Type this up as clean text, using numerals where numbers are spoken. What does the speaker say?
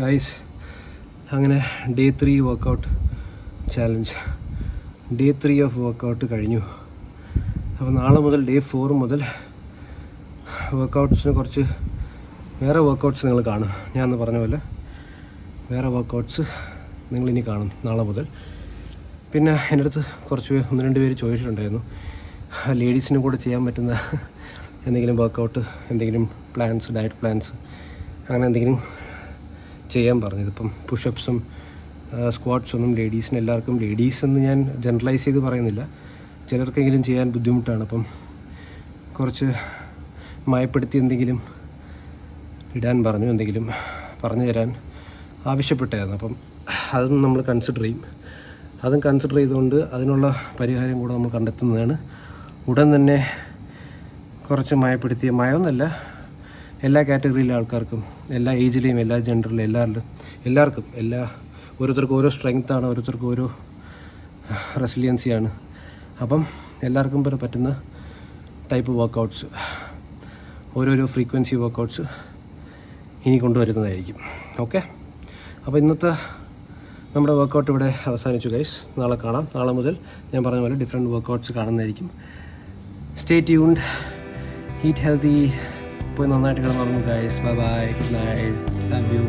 Guys, അങ്ങനെ day 3 workout challenge, day 3 of workout കഴിഞ്ഞു. അപ്പോൾ നാളെ മുതൽ ഡേ 4 മുതൽ വർക്കൗട്ട്സിന് കുറച്ച് വേറെ വർക്കൗട്ട്സ് നിങ്ങൾ കാണും. ഞാൻ പറഞ്ഞ പോലെ വേറെ വർക്കൗട്ട്സ് നിങ്ങളിനി കാണും നാളെ മുതൽ. പിന്നെ എൻ്റെ അടുത്ത് കുറച്ച് 1-2 പേര് ചോദിച്ചിട്ടുണ്ടായിരുന്നു ലേഡീസിനും കൂടെ ചെയ്യാൻ പറ്റുന്ന എന്തെങ്കിലും വർക്കൗട്ട്, എന്തെങ്കിലും പ്ലാൻസ്, ഡയറ്റ് പ്ലാൻസ് അങ്ങനെ എന്തെങ്കിലും ചെയ്യാൻ പറഞ്ഞത്. ഇപ്പം പുഷപ്സും സ്ക്വാട്ട്സൊന്നും ലേഡീസിന് എല്ലാവർക്കും, ലേഡീസ് എന്ന് ഞാൻ ജനറലൈസ് ചെയ്ത് പറയുന്നില്ല, ചിലർക്കെങ്കിലും ചെയ്യാൻ ബുദ്ധിമുട്ടാണ്. അപ്പം കുറച്ച് മയപ്പെടുത്തി എന്തെങ്കിലും ഇടാൻ പറഞ്ഞു, എന്തെങ്കിലും പറഞ്ഞു തരാൻ ആവശ്യപ്പെട്ടായിരുന്നു. അപ്പം അതും നമ്മൾ കൺസിഡർ ചെയ്യും. അതും കൺസിഡർ ചെയ്തുകൊണ്ട് അതിനുള്ള പരിഹാരം കൂടെ നമ്മൾ കണ്ടെത്തുന്നതാണ്. ഉടൻ തന്നെ കുറച്ച് മയപ്പെടുത്തിയ, മയമൊന്നല്ല, എല്ലാ കാറ്റഗറിയിലെ ആൾക്കാർക്കും, എല്ലാ ഏജിലെയും, എല്ലാ ജെൻഡറിലും, എല്ലാവർക്കും ഓരോരുത്തർക്കും ഓരോ സ്ട്രെങ്ത്താണ്, ഓരോരുത്തർക്കും ഓരോ റെസിലിയൻസിയാണ്. അപ്പം എല്ലാവർക്കും പറ്റുന്ന ടൈപ്പ് വർക്കൗട്ട്സ്, ഓരോരോ ഫ്രീക്വൻസി വർക്കൗട്ട്സ് ഇനി കൊണ്ടുവരുന്നതായിരിക്കും. ഓക്കെ, അപ്പോൾ ഇന്നത്തെ നമ്മുടെ വർക്കൗട്ട് ഇവിടെ അവസാനിച്ചു ഗൈസ്. നാളെ കാണാം. നാളെ മുതൽ ഞാൻ പറഞ്ഞ പോലെ ഡിഫറെൻറ്റ് വർക്കൗട്ട്സ് കാണുന്നതായിരിക്കും. സ്റ്റേ ട്യൂൺഡ്, ഈറ്റ് ഹെൽത്തി, പോയി നന്നായിട്ട് കിടന്നു guys. Bye bye, good night, love U.